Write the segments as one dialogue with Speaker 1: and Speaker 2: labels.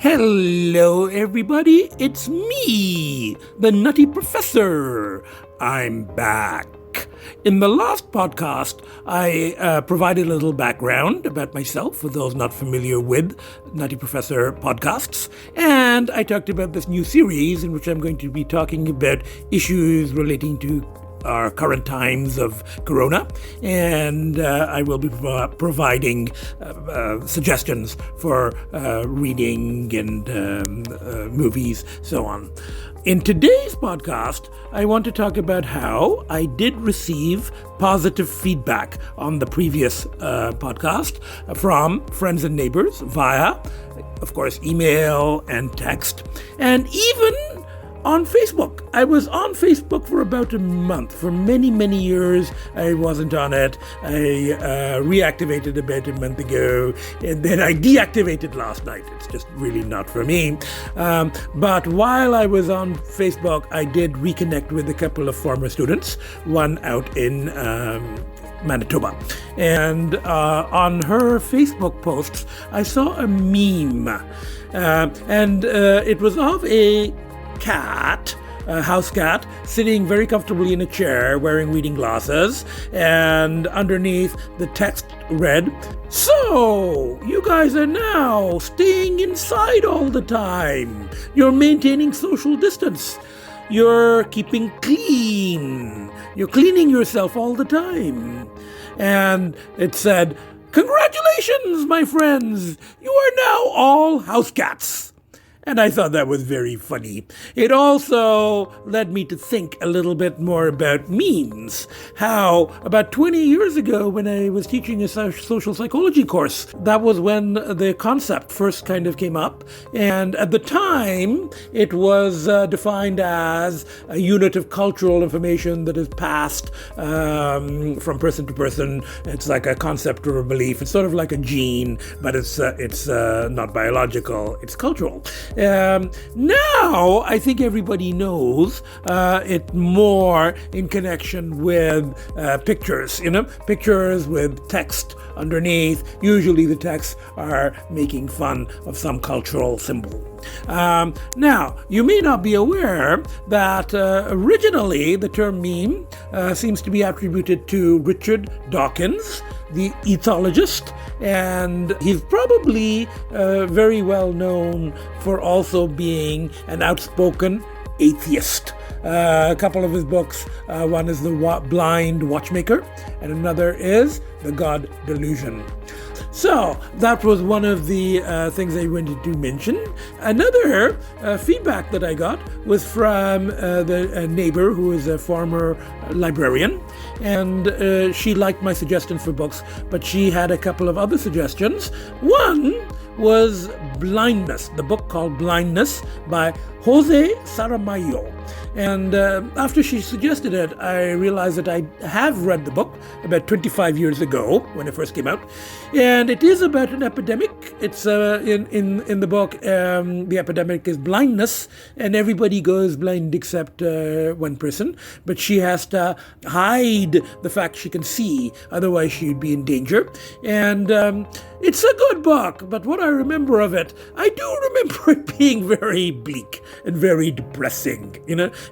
Speaker 1: Hello, everybody. It's me, the Nutty Professor. I'm back. In the last podcast, I provided a little background about myself for those not familiar with Nutty Professor podcasts. And I talked about this new series in which I'm going to be talking about issues relating to our current times of corona, and I will be providing suggestions for reading and movies, so on. In today's podcast, I want to talk about how I did receive positive feedback on the previous podcast from friends and neighbors via, of course, email and text, and even on Facebook. I was on Facebook for about a month. For many, many years, I wasn't on it. I reactivated about a month ago, and then I deactivated last night. It's just really not for me. But while I was on Facebook, I did reconnect with a couple of former students, one out in Manitoba. And on her Facebook posts, I saw a meme. And it was of a house cat, sitting very comfortably in a chair, wearing reading glasses, and underneath the text read, "So, you guys are now staying inside all the time. You're maintaining social distance. You're keeping clean. You're cleaning yourself all the time." And it said, "Congratulations, my friends. You are now all house cats." And I thought that was very funny. It also led me to think a little bit more about memes. How about 20 years ago, when I was teaching a social psychology course, that was when the concept first kind of came up. And at the time, it was defined as a unit of cultural information that is passed from person to person. It's like a concept or a belief. It's sort of like a gene, but it's not biological. It's cultural. Now, I think everybody knows it more in connection with pictures, pictures with text underneath. Usually the texts are making fun of some cultural symbol. Now, you may not be aware that originally the term meme seems to be attributed to Richard Dawkins, the ethologist, and he's probably very well known for also being an outspoken atheist. A couple of his books, one is The Blind Watchmaker, and another is The God Delusion. So that was one of the things I wanted to mention. Another feedback that I got was from the neighbor, who is a former librarian, and she liked my suggestions for books, but she had a couple of other suggestions. One was Blindness, the book called Blindness by Jose Saramago. And after she suggested it, I realized that I have read the book about 25 years ago when it first came out. And it is about an epidemic. It's in the book, the epidemic is blindness, and everybody goes blind except one person. But she has to hide the fact she can see, otherwise she'd be in danger. And it's a good book, but what I remember of it, I do remember it being very bleak and very depressing,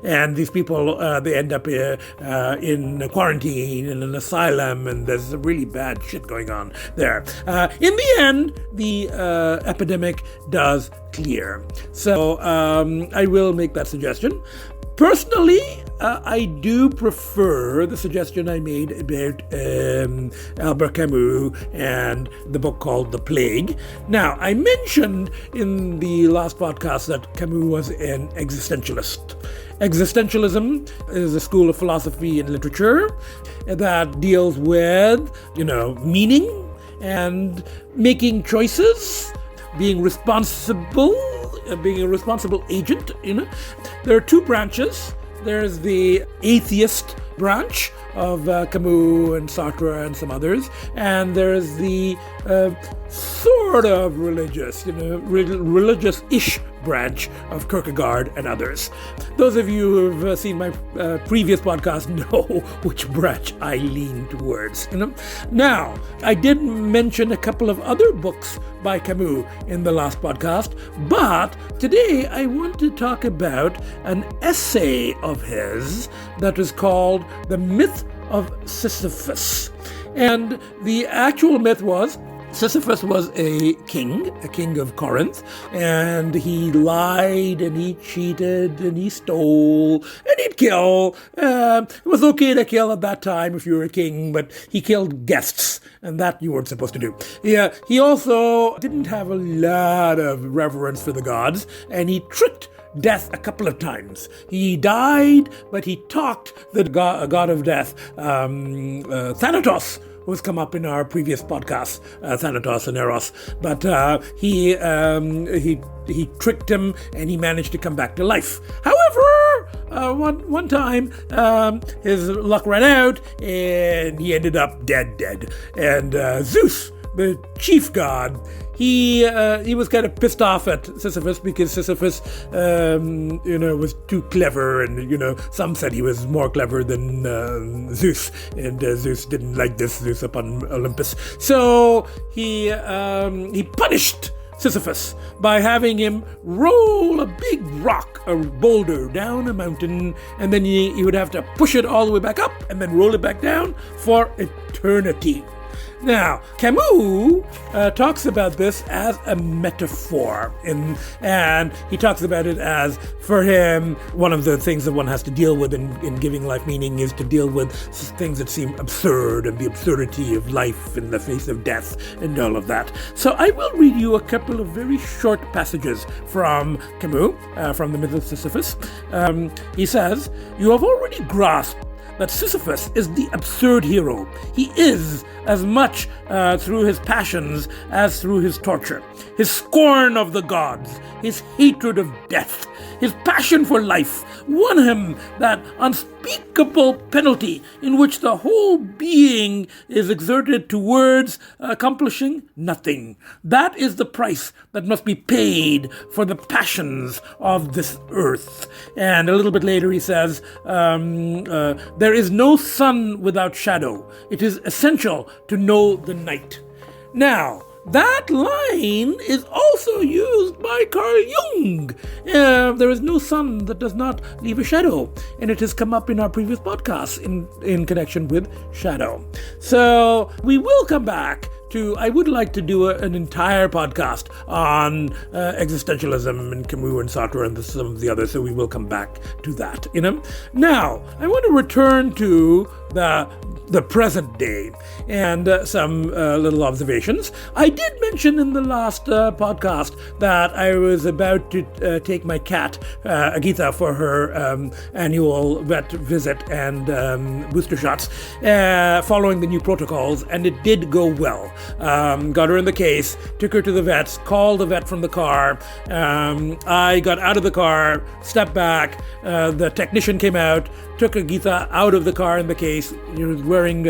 Speaker 1: and these people, they end up in quarantine, in an asylum, and there's really bad shit going on there. In the end, the epidemic does clear. So I will make that suggestion. Personally, I do prefer the suggestion I made about Albert Camus and the book called The Plague. Now, I mentioned in the last podcast that Camus was an existentialist. Existentialism is a school of philosophy and literature that deals with, meaning and making choices, being a responsible agent. There are two branches. There's the atheist branch of Camus and Sartre and some others, and there's the sort of religious, religious-ish branch of Kierkegaard and others. Those of you who have seen my previous podcast know which branch I lean towards. Now, I did mention a couple of other books by Camus in the last podcast, but today I want to talk about an essay of his that was called The Myth of Sisyphus. And the actual myth was Sisyphus was a king of Corinth, and he lied and he cheated and he stole and he'd kill. It was okay to kill at that time if you were a king, but he killed guests, and that you weren't supposed to do. Yeah, he also didn't have a lot of reverence for the gods, and he tricked death a couple of times. He died, but he talked the god of death, Thanatos, who's come up in our previous podcast, Thanatos and Eros. But he tricked him, and he managed to come back to life. However, one time his luck ran out, and he ended up dead. And Zeus, the chief god, he was kind of pissed off at Sisyphus because Sisyphus, was too clever, and some said he was more clever than Zeus, and Zeus didn't like this, Zeus up on Olympus. So he punished Sisyphus by having him roll a big rock, a boulder, down a mountain, and then he would have to push it all the way back up and then roll it back down for eternity. Now, Camus talks about this as a metaphor, and he talks about it as, for him, one of the things that one has to deal with in giving life meaning is to deal with things that seem absurd and the absurdity of life in the face of death and all of that. So I will read you a couple of very short passages from Camus, from the Myth of Sisyphus. He says, "You have already grasped that Sisyphus is the absurd hero. He is as much through his passions as through his torture. His scorn of the gods, his hatred of death, his passion for life won him that unspeakable penalty in which the whole being is exerted towards accomplishing nothing. That is the price that must be paid for the passions of this earth." And a little bit later he says, "There is no sun without shadow. It is essential to know the night." Now, that line is also used by Carl Jung. There is no sun that does not leave a shadow, and it has come up in our previous podcasts in connection with shadow. So we will come back to, I would like to do an entire podcast on existentialism and Camus and Sartre and some of the others, so we will come back to that. Now, I want to return to the present day and some little observations. I did mention in the last podcast that I was about to take my cat, Agitha, for her annual vet visit and booster shots, following the new protocols, and it did go well. Got her in the case, took her to the vets, called the vet from the car. I got out of the car, stepped back, the technician came out, took Agitha out of the car in the case. He was wearing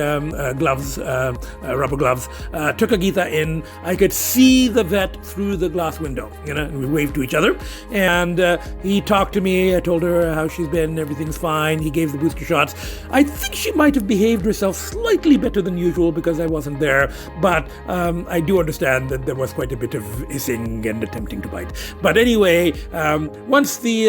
Speaker 1: gloves, rubber gloves. Took Agitha in. I could see the vet through the glass window, and we waved to each other. And he talked to me. I told her how she's been. Everything's fine. He gave the booster shots. I think she might have behaved herself slightly better than usual because I wasn't there. But I do understand that there was quite a bit of hissing and attempting to bite. But anyway, once the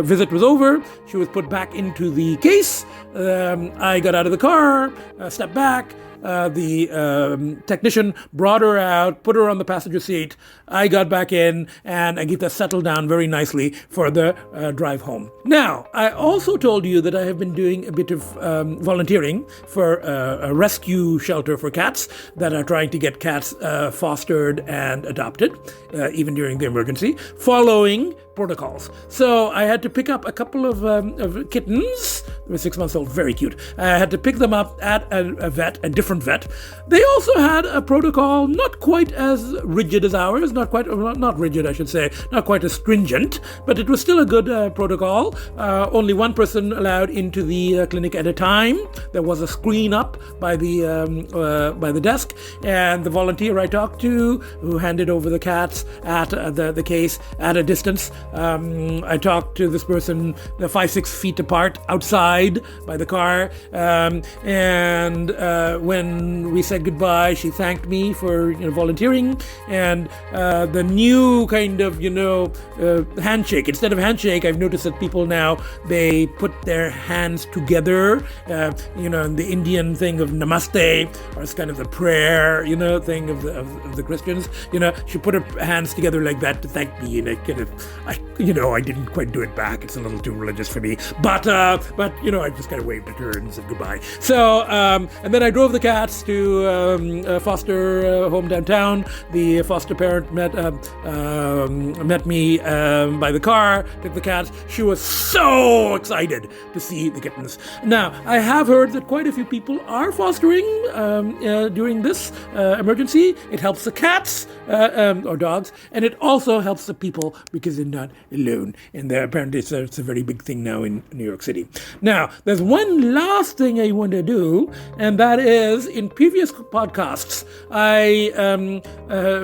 Speaker 1: visit was over, she was put back into the case. I got out of the car, stepped back. The technician brought her out, put her on the passenger seat. I got back in, and Agitha settled down very nicely for the drive home. Now, I also told you that I have been doing a bit of volunteering for a rescue shelter for cats that are trying to get cats fostered and adopted, even during the emergency, following protocols. So I had to pick up a couple of kittens. They were 6 months old, very cute. I had to pick them up at a vet, a different different vet. They also had a protocol not quite as rigid as ours, not rigid, I should say, not quite as stringent, but it was still a good protocol. Only one person allowed into the clinic at a time. There was a screen up by the desk, and the volunteer I talked to, who handed over the cats at the case at a distance, I talked to this person 5-6 feet apart outside by the car, and when we said goodbye, she thanked me for volunteering, and the new kind of handshake, instead of handshake, I've noticed that people now, they put their hands together, in the Indian thing of namaste, or it's kind of the prayer thing of the Christians. She put her hands together like that to thank me, and I didn't quite do it back. It's a little too religious for me, but I just kind of waved at her and said goodbye. So and then I drove the cats to a foster home downtown. The foster parent met me by the car, took the cats. She was so excited to see the kittens. Now, I have heard that quite a few people are fostering during this emergency. It helps the cats or dogs, and it also helps the people because they're not alone. And apparently it's a very big thing now in New York City. Now, there's one last thing I want to do, and that is, in previous podcasts, I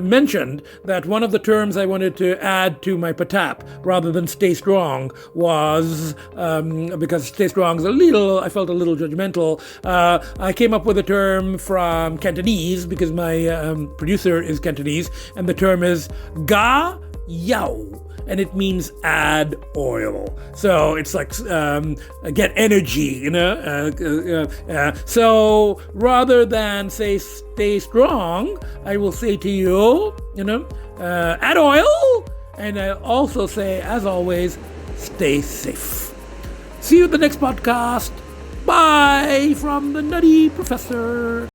Speaker 1: mentioned that one of the terms I wanted to add to my patap, rather than stay strong, was, because stay strong is I felt a little judgmental, I came up with a term from Cantonese, because my producer is Cantonese, and the term is ga yao, and it means add oil. So it's like get energy, so rather than say stay strong, I will say to you, add oil, and I also say, as always, stay safe. See you at the next podcast. Bye from the Nutty Professor.